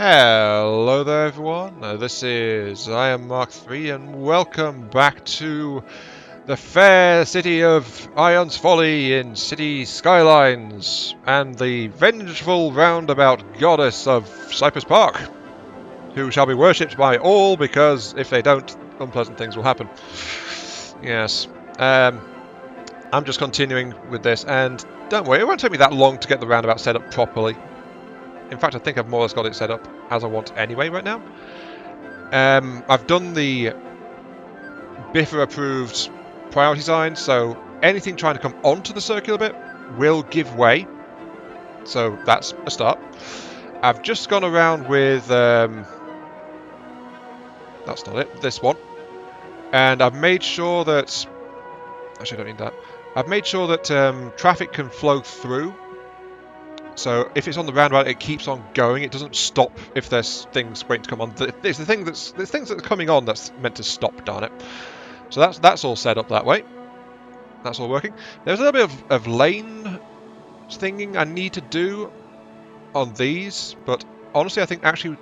Hello there everyone, I am Mark III and welcome back to the fair city of Aiyon's Folly in City Skylines and the vengeful roundabout goddess of Cypress Park, who shall be worshipped by all because if they don't, unpleasant things will happen. Yes, I'm just continuing with this and don't worry, it won't take me that long to get the roundabout set up properly. In fact, I think I've more or less got it set up as I want anyway right now. I've done the BIFA approved priority sign, so anything trying to come onto the circular bit will give way. So that's a start. I've just gone around with, that's not it, this one. And I've made sure that, actually I don't need that. I've made sure that traffic can flow through. So if it's on the roundabout, it keeps on going. It doesn't stop if there's things waiting to come on. There's things that are coming on that's meant to stop. Darn it! So that's all set up that way. That's all working. There's a little bit of lane thinging I need to do on these, but honestly, I think actually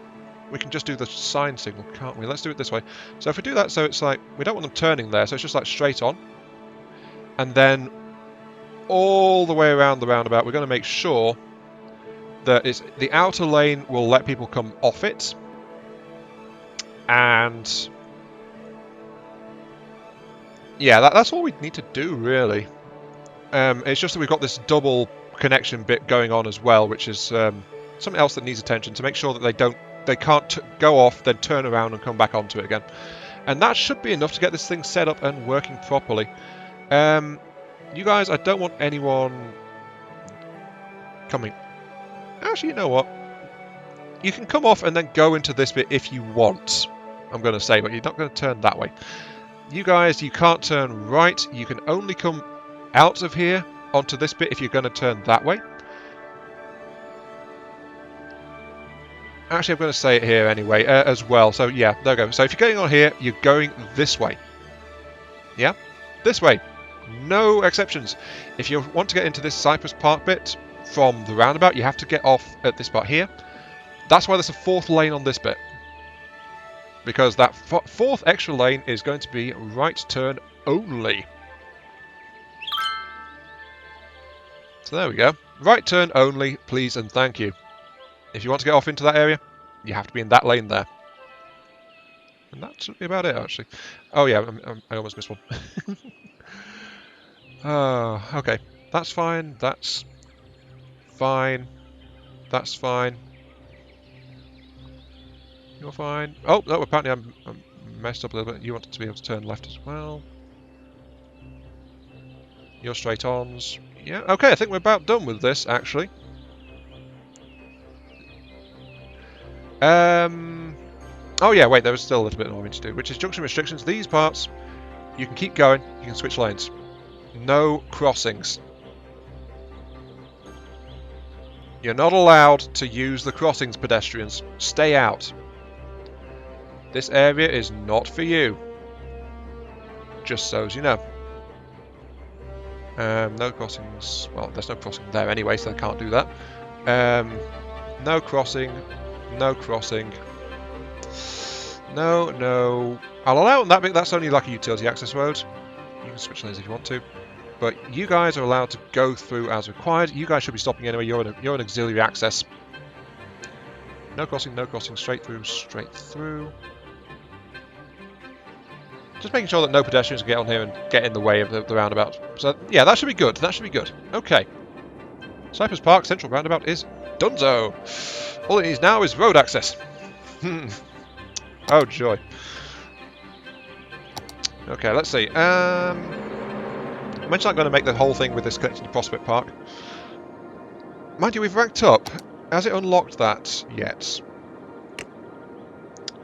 we can just do the sign signal, can't we? Let's do it this way. So if we do that, so it's like we don't want them turning there, so it's just like straight on, and then all the way around the roundabout. We're going to make sure that the outer lane will let people come off it, and yeah, that's all we need to do really. It's just that we've got this double connection bit going on as well, which is something else that needs attention to make sure that they can't go off, then turn around and come back onto it again. And that should be enough to get this thing set up and working properly. You guys, I don't want anyone coming. Actually, you know what? You can come off and then go into this bit if you want, I'm going to say, but you're not going to turn that way. You guys, you can't turn right. You can only come out of here onto this bit if you're going to turn that way. Actually, I'm going to say it here anyway, as well. So, yeah, there we go. So if you're going on here, you're going this way. Yeah? This way. No exceptions. If you want to get into this Cypress Park bit from the roundabout, you have to get off at this part here. That's why there's a fourth lane on this bit. Because that fourth extra lane is going to be right turn only. So there we go. Right turn only, please and thank you. If you want to get off into that area, you have to be in that lane there. And that should be about it, actually. Oh yeah, I almost missed one. Okay. That's fine. That's fine. That's fine. You're fine. Oh, no, apparently I'm messed up a little bit. You want to be able to turn left as well. You're straight ons. Yeah, okay, I think we're about done with this, actually. Oh yeah, wait, there was still a little bit more to do, which is junction restrictions. These parts, you can keep going, you can switch lanes. No crossings. You're not allowed to use the crossings, pedestrians. Stay out. This area is not for you. Just so as you know. No crossings. Well, there's no crossing there anyway, so I can't do that. No crossing. No crossing. No, no. I'll allow that bit. That's only like a utility access road. You can switch lanes if you want to. But you guys are allowed to go through as required. You guys should be stopping anyway. You're an auxiliary access. No crossing, no crossing. Straight through, straight through. Just making sure that no pedestrians can get on here and get in the way of the roundabout. So, yeah, that should be good. That should be good. Okay. Cypress Park Central Roundabout is donezo. All it needs now is road access. Oh, joy. Okay, let's see. I mentioned I'm going to make the whole thing with this connection to Prospect Park. Mind you, we've ranked up. Has it unlocked that yet?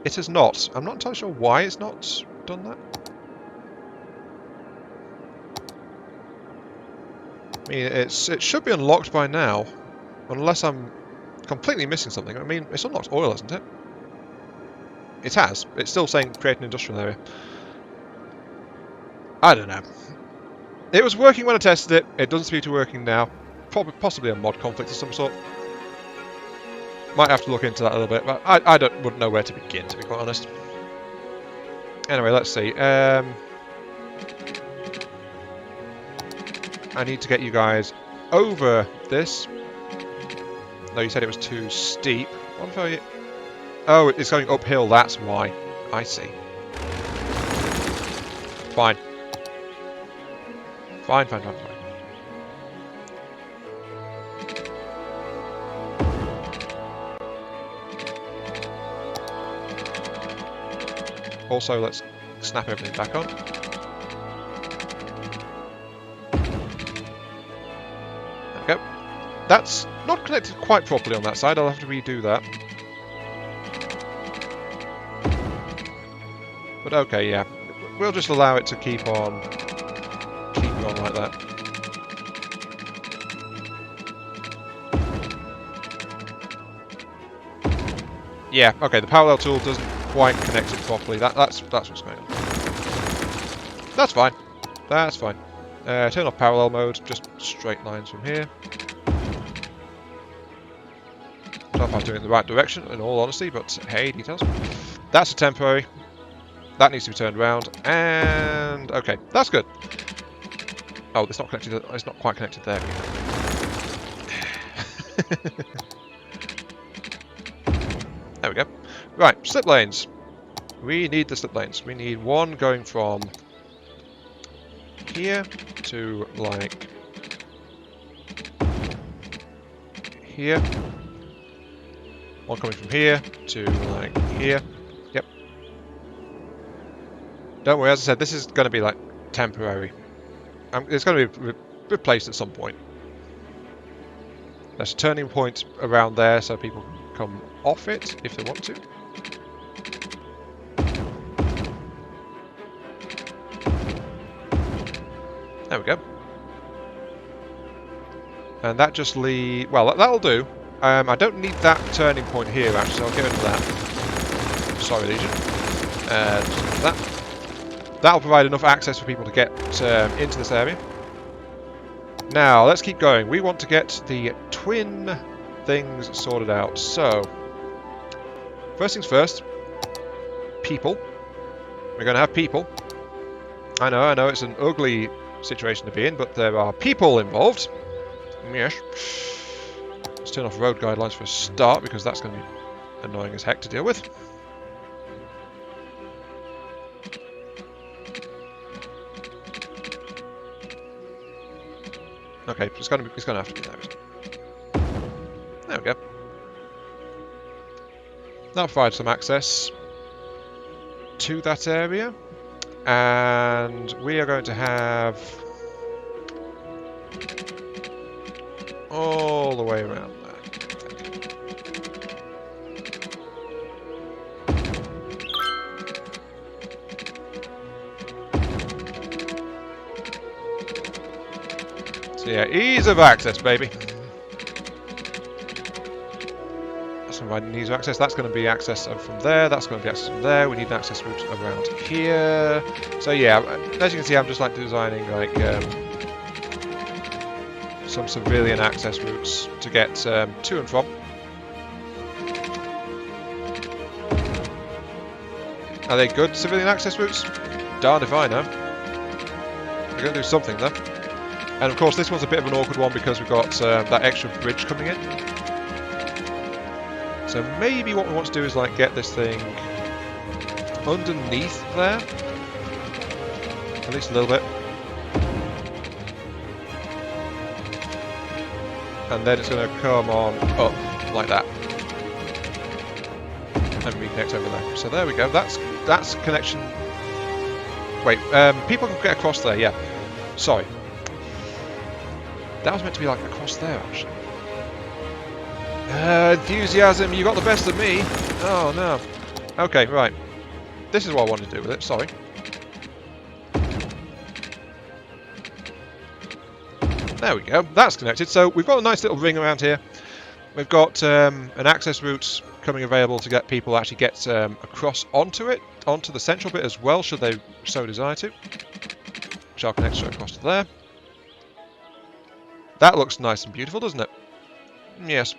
It has not. I'm not entirely sure why it's not done that. I mean, it should be unlocked by now, unless I'm completely missing something. I mean, it's unlocked oil, isn't it? It has. It's still saying create an industrial area. I don't know. It was working when I tested it. It doesn't seem to be working now. Probably, possibly a mod conflict of some sort. Might have to look into that a little bit, but I wouldn't know where to begin, to be quite honest. Anyway, let's see. I need to get you guys over this. No, you said it was too steep. What if I... Oh, it's going uphill, that's why. I see. Fine. Fine. Also, let's snap everything back on. There we go. That's not connected quite properly on that side. I'll have to redo that. But okay, yeah. We'll just allow it to keep on like that. Yeah, okay, the parallel tool doesn't quite connect it properly. That's what's going on. That's fine. That's fine. Turn off parallel mode, just straight lines from here. I don't know if I was doing it in the right direction, in all honesty, but hey, details. That's a temporary. That needs to be turned around, and okay, that's good. Oh, it's not connected. It's not quite connected there. There we go. Right, slip lanes. We need the slip lanes. We need one going from here to like here. One coming from here to like here. Yep. Don't worry, as I said, this is going to be like temporary. It's going to be replaced at some point. There's a turning point around there so people can come off it if they want to. There we go. And that just leaves... Well, that'll do. I don't need that turning point here, actually, so I'll get rid of that. Sorry, Legion. Just that. That'll provide enough access for people to get into this area. Now, let's keep going. We want to get the twin things sorted out. So, first things first, people. We're going to have people. I know, it's an ugly situation to be in, but there are people involved. Yes. Let's turn off road guidelines for a start, because that's going to be annoying as heck to deal with. Okay, it's going to have to be there. There we go. That'll provide some access to that area, and we are going to have all the way around there. So yeah, ease of access, baby. That's going to provide ease of access. That's going to be access from there. That's going to be access from there. We need an access route around here. So yeah, as you can see, I'm just like designing like some civilian access routes to get to and from. Are they good civilian access routes? Darned if I know. We're going to do something though. And of course this one's a bit of an awkward one because we've got that extra bridge coming in. So maybe what we want to do is like get this thing underneath there. At least a little bit. And then it's going to come on up like that. And reconnect over there. So there we go. That's connection. Wait, people can get across there, yeah. Sorry. That was meant to be like across there, actually. Enthusiasm, you got the best of me. Oh no. Okay, right. This is what I wanted to do with it, sorry. There we go, that's connected. So we've got a nice little ring around here. We've got an access route coming available to get people actually get across onto it, onto the central bit as well, should they so desire to. Which I'll connect straight across to there. That looks nice and beautiful, doesn't it? Yes.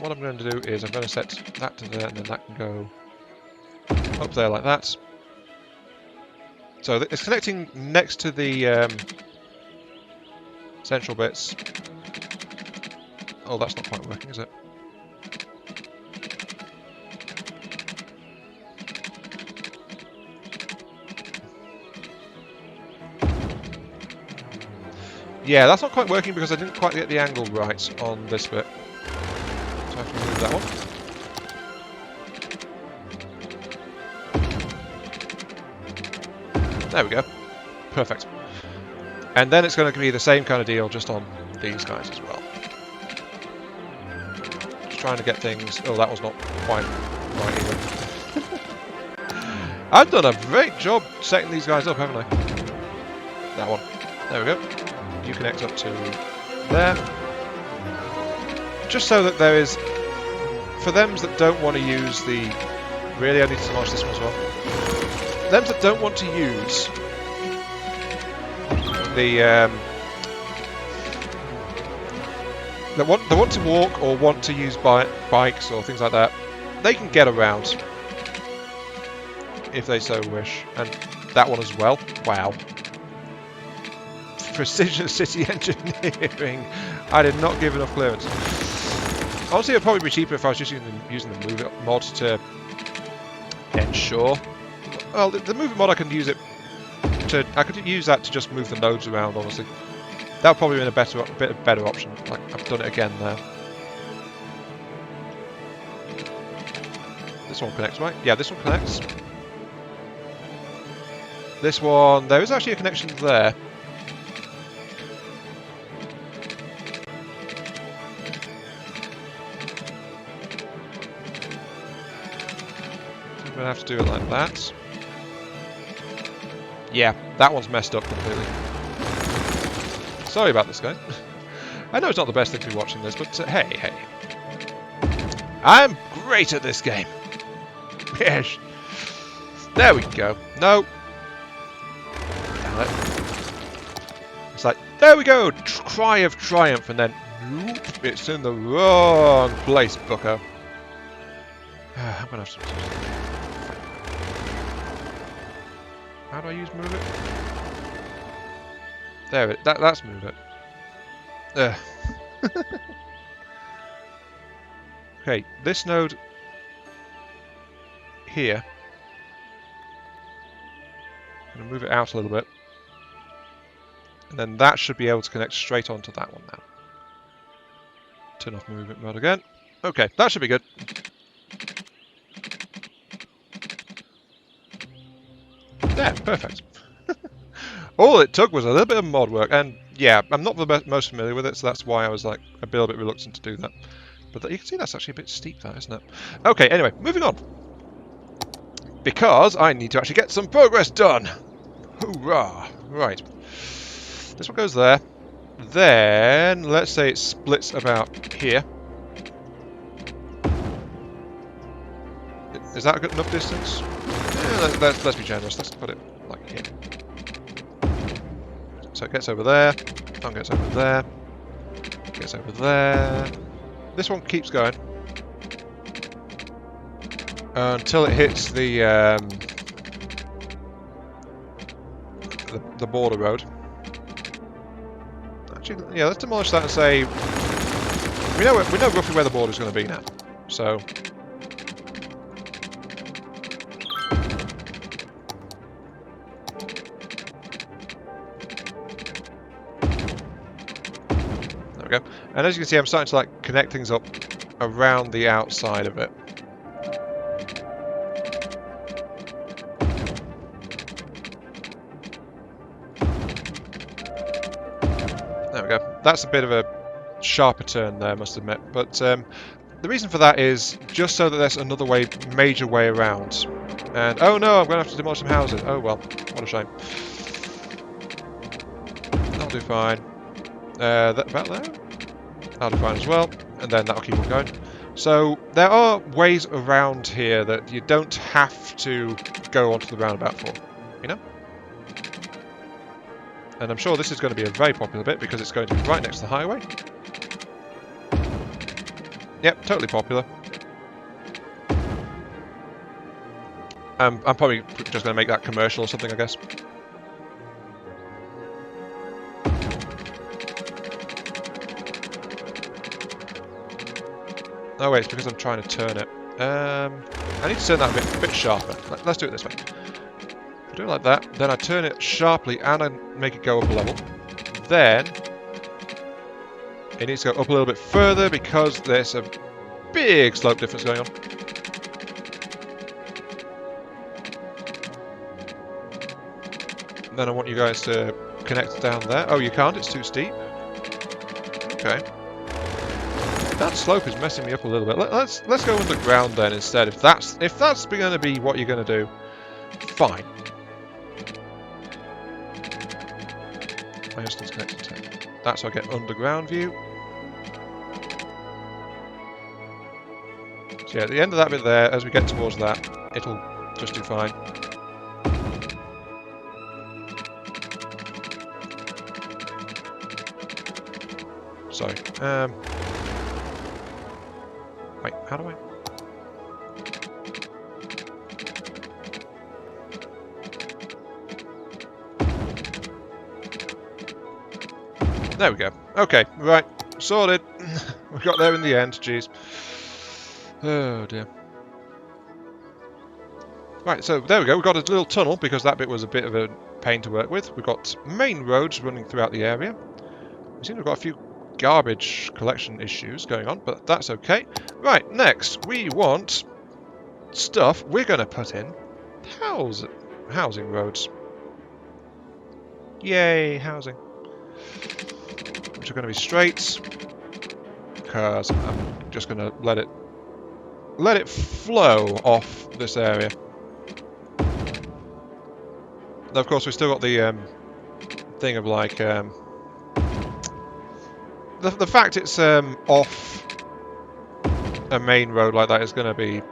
what I'm going to do is I'm going to set that to there, and then that can go up there like that. So it's connecting next to the central bits. Oh, that's not quite working, is it? Yeah, that's not quite working because I didn't quite get the angle right on this bit. So I have to remove that one. There we go. Perfect. And then it's going to be the same kind of deal just on these guys as well. Just trying to get things... Oh, that was not quite right either. I've done a great job setting these guys up, haven't I? That one. There we go. You connect up to there. Just so that there is... For them that don't want to use the... Really, I need to launch this one as well. Them that don't want to use the they want to walk or want to use bikes or things like that, they can get around if they so wish. And that one as well. Wow. Precision City Engineering. I did not give enough clearance. Honestly, it would probably be cheaper if I was just using the Move It mod to ensure. Well, the Move It mod I can use it to. I could use that to just move the nodes around. Honestly, that would probably be a better option. Like I've done it again there. This one connects, right? Yeah, this one connects. This one, there is actually a connection there. I'm gonna have to do it like that. Yeah, that one's messed up completely. Sorry about this, guys. I know it's not the best thing to be watching this, but hey. I'm great at this game. Yes. There we go. No. Damn it. It's like, there we go! Cry of triumph, and then, whoop, it's in the wrong place, bucko. I'm gonna have to... How do I use Move It? There, that's Move It. Okay, this node here. I'm going to move it out a little bit. And then that should be able to connect straight onto that one now. Turn off Move It mode again. Okay, that should be good. Yeah, perfect. All it took was a little bit of mod work, and yeah, I'm not the most familiar with it, so that's why I was like a little bit reluctant to do that. But you can see that's actually a bit steep, that, isn't it? Okay, anyway, moving on. Because I need to actually get some progress done. Hoorah! Right. This one goes there. Then, let's say it splits about here. Is that a good enough distance? Yeah, let's be generous. Let's put it like here. So it gets over there. That gets over there. Gets over there. This one keeps going until it hits the border road. Actually, yeah, let's demolish that and say we know roughly where the border is going to be now. So. Go. And as you can see, I'm starting to like connect things up around the outside of it. There we go. That's a bit of a sharper turn there, I must admit. But the reason for that is just so that there's another major way around. And oh no, I'm going to have to demolish some houses. Oh well, what a shame. That'll do fine. About there? That'll be fine as well, and then that'll keep on going. So there are ways around here that you don't have to go onto the roundabout for, you know? And I'm sure this is going to be a very popular bit because it's going to be right next to the highway. Yep, totally popular. I'm probably just going to make that commercial or something, I guess. Oh wait, it's because I'm trying to turn it. I need to turn that a bit sharper. Let's do it this way. If I do it like that, then I turn it sharply and I make it go up a level. Then it needs to go up a little bit further because there's a big slope difference going on. And then I want you guys to connect down there. Oh, you can't? It's too steep? Okay. That slope is messing me up a little bit. Let's go underground then instead. If that's going to be what you're going to do, fine. My instance connected to that's how I get underground view. So yeah, at the end of that bit there, as we get towards that, it'll just do fine. Sorry. Wait, how do I? There we go. Okay, right. Sorted. We got there in the end, jeez. Oh dear. Right, so there we go. We've got a little tunnel because that bit was a bit of a pain to work with. We've got main roads running throughout the area. We seem to have got a few garbage collection issues going on, but that's okay. Right, next we want stuff we're going to put in housing roads. Yay, housing. Which are going to be straight, because I'm just going to let it flow off this area. Now, of course, we've still got the thing of like the fact it's off a main road like that is going to be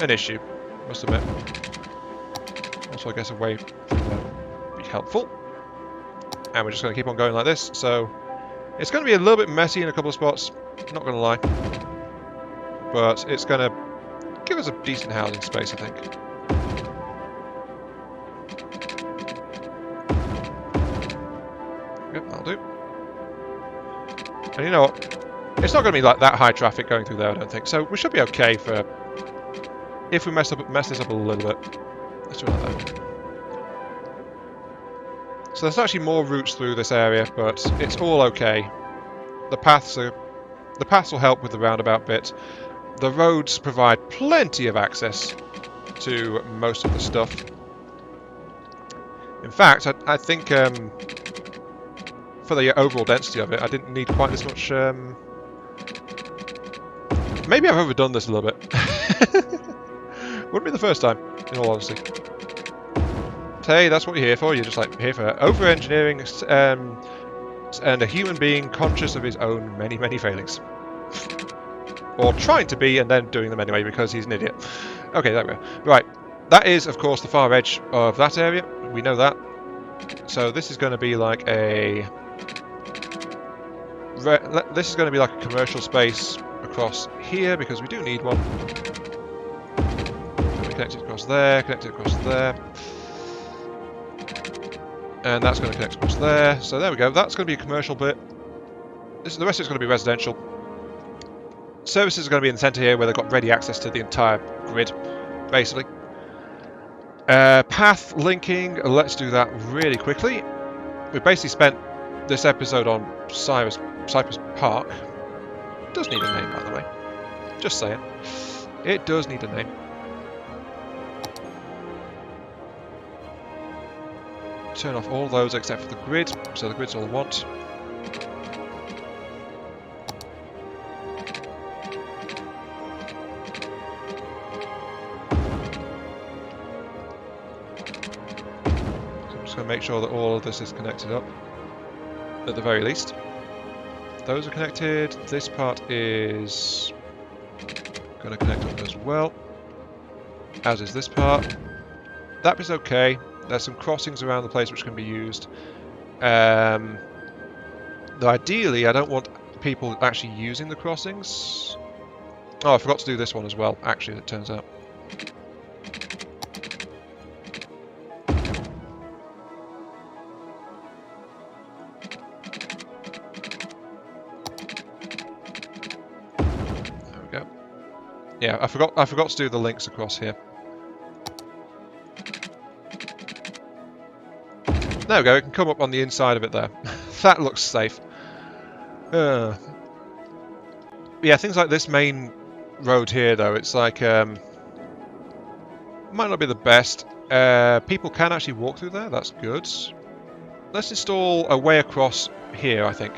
an issue, must admit. Also, I guess a way would be helpful. And we're just going to keep on going like this, so it's going to be a little bit messy in a couple of spots, not going to lie. But it's going to give us a decent housing space, I think. Yep, that'll do. And you know what? It's not going to be like that high traffic going through there, I don't think. So we should be okay for if we mess this up a little bit. Let's do it like that. So there's actually more routes through this area, but it's all okay. The paths will help with the roundabout bit. The roads provide plenty of access to most of the stuff. In fact, I think for the overall density of it, I didn't need quite this much. Maybe I've overdone this a little bit. Wouldn't be the first time, in all honesty. Hey, that's what you're here for. You're just like here for over-engineering and a human being conscious of his own many, many failings. Or trying to be and then doing them anyway because he's an idiot. Okay, there we go. Right, that is, of course, the far edge of that area. We know that. So this is going to be like a... This is going to be like a commercial space across here because we do need one. So we connect it across there, connect it across there. And that's going to connect across there. So there we go. That's going to be a commercial bit. The rest of it's going to be residential. Services are going to be in the centre here where they've got ready access to the entire grid, basically. Path linking, let's do that really quickly. We basically spent this episode on Cypress Park. It does need a name, by the way. Just saying. It does need a name. Turn off all those except for the grid, so the grid's all I want. So make sure that all of this is connected up, at the very least. Those are connected, this part is going to connect up as well, as is this part. That bit's okay, there's some crossings around the place which can be used. Though ideally I don't want people actually using the crossings. Oh, I forgot to do this one as well, actually, it turns out. There we go. Yeah, I forgot to do the links across here. There we go, it can come up on the inside of it there. That looks safe. Yeah, things like this main road here, though, it's like, might not be the best. People can actually walk through there, that's good. Let's install a way across here, I think.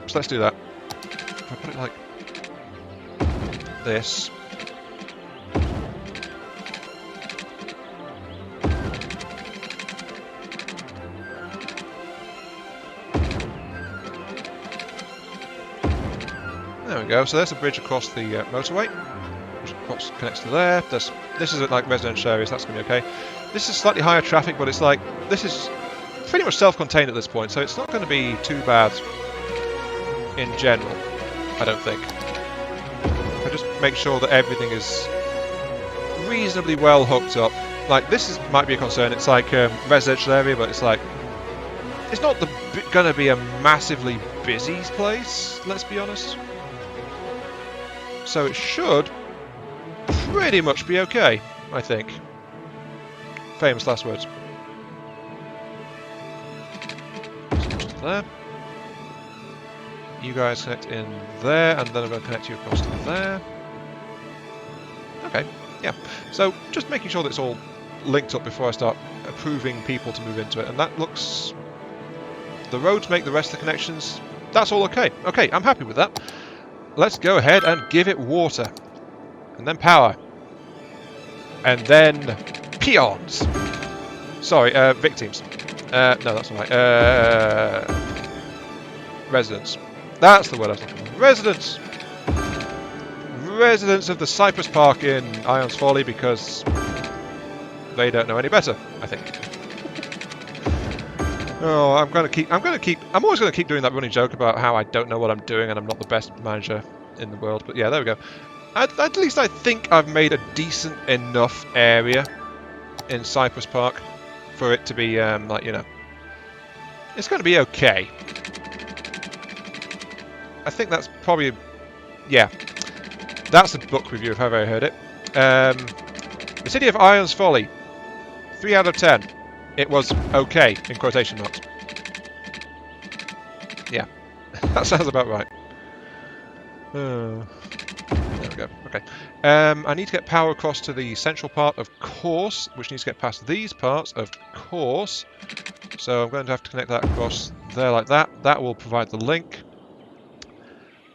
So let's do that. If I put it like this. There we go, so there's a bridge across the motorway, which connects to there. This is like residential areas, that's going to be okay. This is slightly higher traffic, but it's like, this is pretty much self-contained at this point, so it's not going to be too bad in general, I don't think. I just make sure that everything is reasonably well hooked up. Like, this might be a concern, it's like residential area, but it's like, it's not going to be a massively busy place, let's be honest. So it should pretty much be okay, I think. Famous last words. Just there. You guys connect in there, and then I'm going to connect you across to there. Okay, yeah. So just making sure that it's all linked up before I start approving people to move into it, and that looks... The roads make the rest of the connections. That's all okay. Okay, I'm happy with that. Let's go ahead and give it water. And then power. And then peons. Sorry, victims. No, that's not right. Residents. That's the word I was looking for. Residents! Residents of the Cypress Park in Ion's Folly, because they don't know any better, I think. Oh, I'm always going to keep doing that running joke about how I don't know what I'm doing and I'm not the best manager in the world. But yeah, there we go. At least I think I've made a decent enough area in Cypress Park for it to be, like, you know, it's going to be okay. I think that's probably, yeah, that's a book review if I've ever heard it. The City of Ion's Folly, 3 out of 10. It was okay, in quotation marks. Yeah, that sounds about right. There we go, okay. I need to get power across to the central part, of course, which needs to get past these parts, of course. So I'm going to have to connect that across there like that. That will provide the link.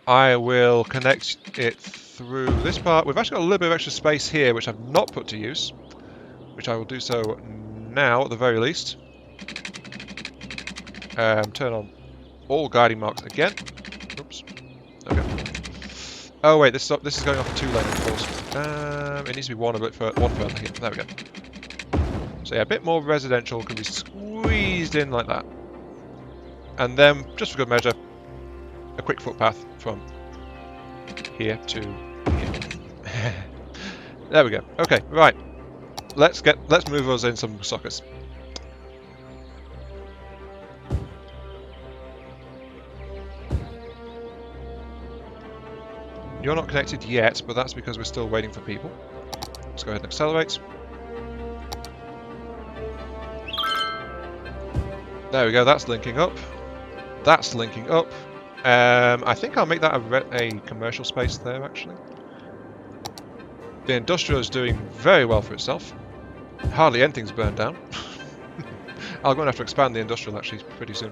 I will connect it through this part. We've actually got a little bit of extra space here, which I've not put to use, which I will do so now, at the very least. Turn on all guiding marks again. Oops. Okay. Oh wait, this is going off a 2-lane, of course. It needs to be one further here. There we go. So yeah, a bit more residential can be squeezed in like that. And then, just for good measure, a quick footpath from here to here. There we go. Okay, right. Let's move us in some sockets. You're not connected yet, but that's because we're still waiting for people. Let's go ahead and accelerate. There we go, that's linking up. That's linking up. I think I'll make that a commercial space there, actually. The industrial is doing very well for itself. Hardly anything's burned down. I'm going to have to expand the industrial, actually, pretty soon.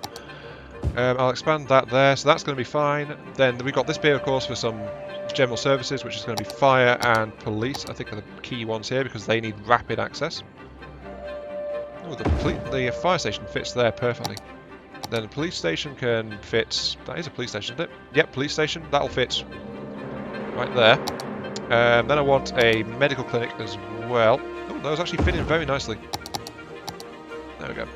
I'll expand that there, so that's going to be fine. Then we've got this bit, of course, for some general services, which is going to be fire and police, I think are the key ones here, because they need rapid access. Oh, the fire station fits there perfectly. Then the police station can fit... That is a police station, isn't it? Yep, police station. That'll fit right there. Then I want a medical clinic as well. Oh, those actually fit in very nicely. There we go.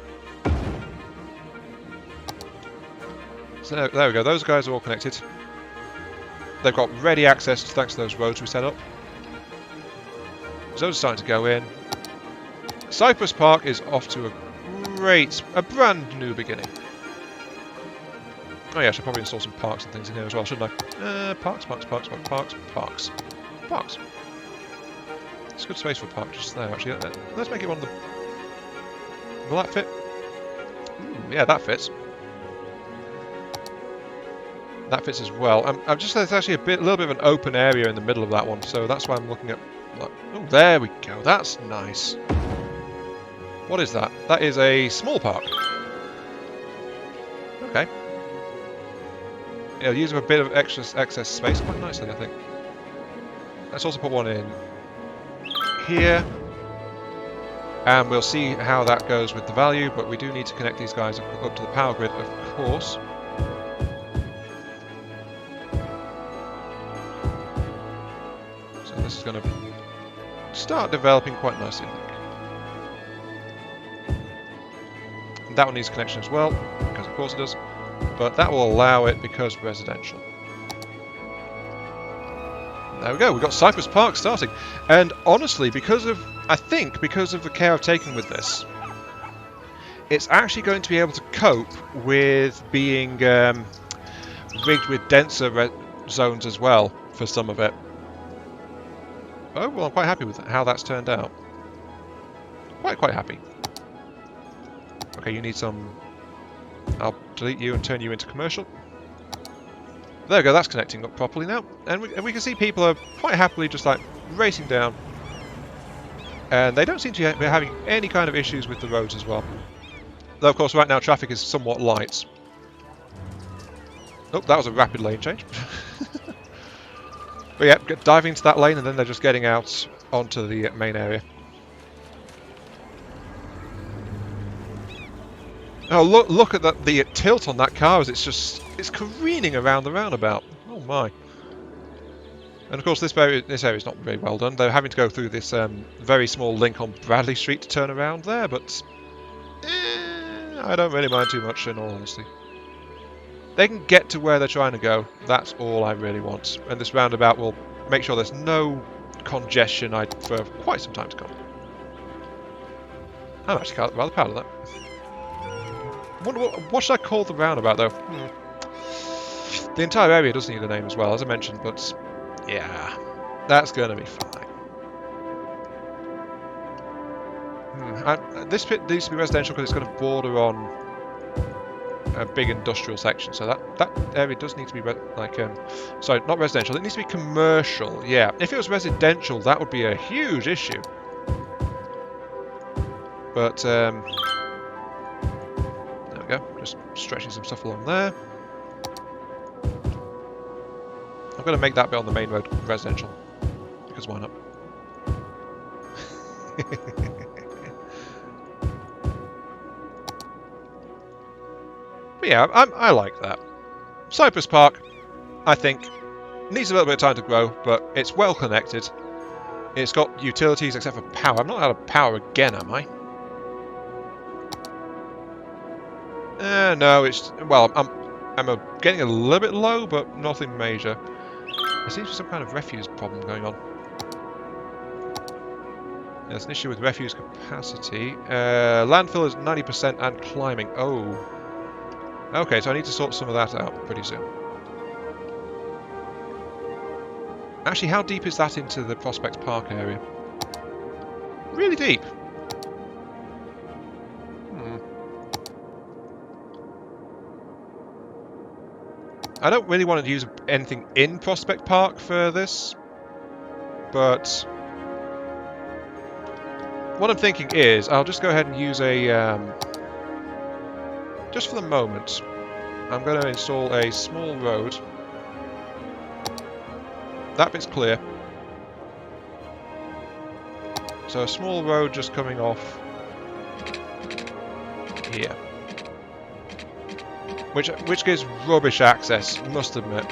So there we go. Those guys are all connected. They've got ready access thanks to those roads we set up. So those are starting to go in. Cypress Park is off to a brand new beginning. Oh yeah, I should probably install some parks and things in here as well, shouldn't I? Parks. It's a good space for a park just there, actually. Let's make it one of the... Will that fit? Ooh, yeah, that fits. That fits as well. I'm just there's actually a little bit of an open area in the middle of that one, so that's why I'm looking at... Oh, there we go. That's nice. What is that? That is a small park. Okay. Yeah, use a bit of excess space quite nicely, I think. Let's also put one in here. And we'll see how that goes with the value, but we do need to connect these guys up to the power grid, of course. So this is going to start developing quite nicely, I think. And that one needs connection as well, because of course it does. But that will allow it because residential. There we go, we've got Cypress Park starting. And honestly, I think because of the care I've taken with this, it's actually going to be able to cope with being rigged with denser zones as well for some of it. Oh, well, I'm quite happy with how that's turned out. Quite happy. Okay, you need some... I'll delete you and turn you into commercial. There we go, that's connecting up properly now. And we can see people are quite happily just like racing down. And they don't seem to be having any kind of issues with the roads as well. Though of course right now traffic is somewhat light. Oh, that was a rapid lane change. But yeah, diving into that lane and then they're just getting out onto the main area. Oh, look at the tilt on that car as it's careening around the roundabout. Oh my. And of course this area is not very well done. They're having to go through this very small link on Bradley Street to turn around there, but I don't really mind too much in all honesty. They can get to where they're trying to go. That's all I really want. And this roundabout will make sure there's no congestion for quite some time to come. I'm actually rather proud of that. What should I call the roundabout, though? The entire area does need a name as well, as I mentioned, but yeah, that's going to be fine. This bit needs to be residential because it's going to border on a big industrial section, so that area does need to be sorry, not residential. It needs to be commercial. Yeah, if it was residential, that would be a huge issue. But there we go. Just stretching some stuff along there. I'm going to make that bit on the main road residential because why not? But yeah, I like that. Cypress Park, I think, needs a little bit of time to grow, but it's well connected. It's got utilities except for power. I'm not out of power again, am I? No, it's... Well, I'm getting a little bit low, but nothing major. There seems to be some kind of refuse problem going on. There's an issue with refuse capacity. Landfill is 90% and climbing. Oh. Okay, so I need to sort some of that out pretty soon. Actually, how deep is that into the Prospect Park area? Really deep. I don't really want to use anything in Prospect Park for this, but what I'm thinking is I'll just go ahead and use a, just for the moment, I'm going to install a small road. That bit's clear. So a small road just coming off here. Which gives rubbish access, must admit.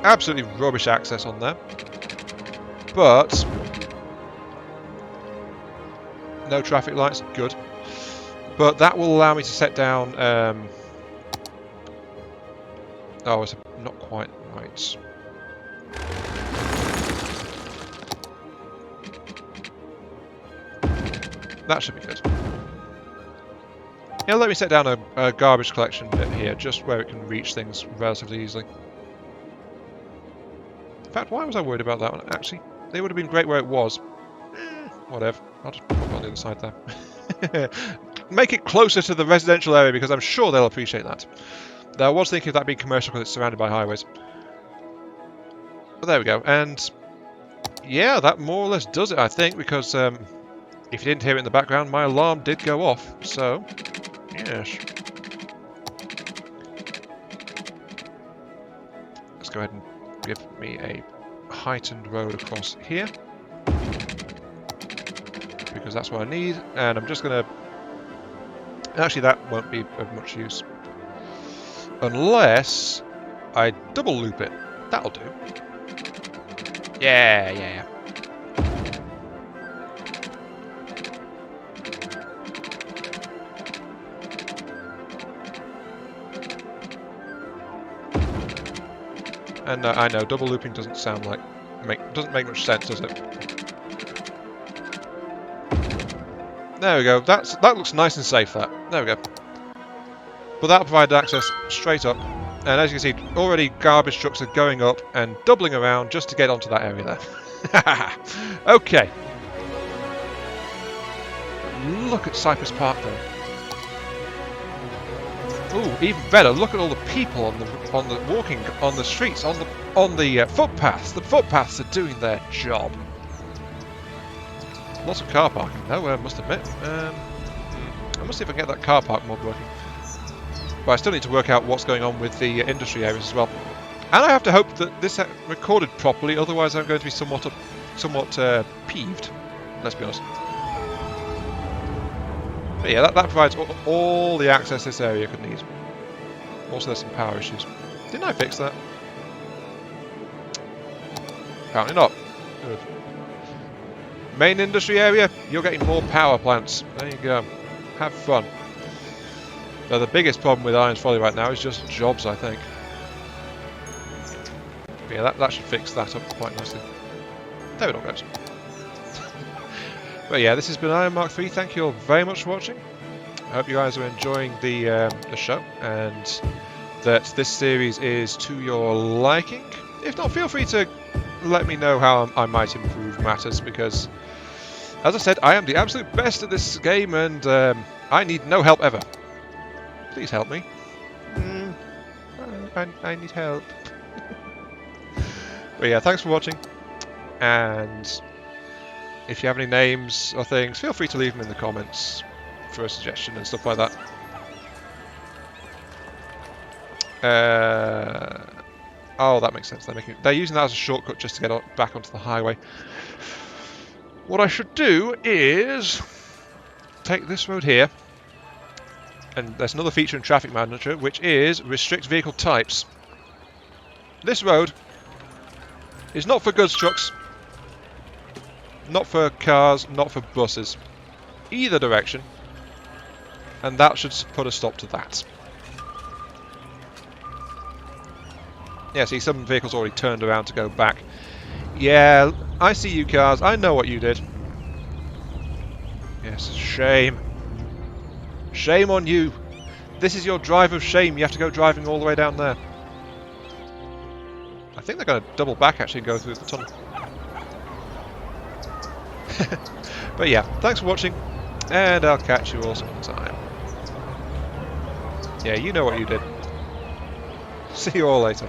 Absolutely rubbish access on there. But no traffic lights, good. But that will allow me to set down oh, it's not quite Right. That should be good. Yeah, let me set down a garbage collection bit here, just where it can reach things relatively easily. In fact, why was I worried about that one? Actually, they would have been great where it was. Whatever. I'll just put it on the other side there. Make it closer to the residential area, because I'm sure they'll appreciate that. Though I was thinking of that being commercial because it's surrounded by highways. But there we go. And yeah, that more or less does it, I think, because if you didn't hear it in the background, my alarm did go off. So, yes. Let's go ahead and give me a heightened road across here, because that's what I need. And I'm just going to... Actually, that won't be of much use. Unless I double loop it. That'll do. Yeah. And I know double looping doesn't sound like doesn't make much sense, does it? There we go. That looks nice and safe. There we go. But that'll provide access straight up. And as you can see, already garbage trucks are going up and doubling around just to get onto that area there. Okay. Look at Cypress Park though. Ooh, even better. Look at all the people on the walking on the streets, on the footpaths. The footpaths are doing their job. Lots of car parking though, I must admit. I must see if I can get that car park mod working. But I still need to work out what's going on with the industry areas as well. And I have to hope that this recorded properly, otherwise I'm going to be somewhat peeved. Let's be honest. But yeah, that provides all the access this area could need. Also, there's some power issues. Didn't I fix that? Apparently not. Good. Main industry area, you're getting more power plants. There you go. Have fun. Now, the biggest problem with Irons Folly right now is just jobs, I think. But yeah, that should fix that up quite nicely. There it all goes. But yeah, this has been Iron Mark III. Thank you all very much for watching. I hope you guys are enjoying the show, and that this series is to your liking. If not, feel free to let me know how I might improve matters, because, as I said, I am the absolute best at this game, and I need no help ever. Please help me. I need help. But yeah, thanks for watching, and if you have any names or things, feel free to leave them in the comments for a suggestion and stuff like that. Oh, that makes sense. They're using that as a shortcut just to get back onto the highway. What I should do is take this road here, and there's another feature in Traffic Manager, which is restrict vehicle types. This road is not for goods trucks, not for cars, not for buses. Either direction. And that should put a stop to that. Yeah, see, some vehicles already turned around to go back. Yeah, I see you cars. I know what you did. Yes, shame. Shame on you. This is your drive of shame. You have to go driving all the way down there. I think they're going to double back actually and go through the tunnel. But yeah, thanks for watching, and I'll catch you all some other time. Yeah, you know what you did. See you all later.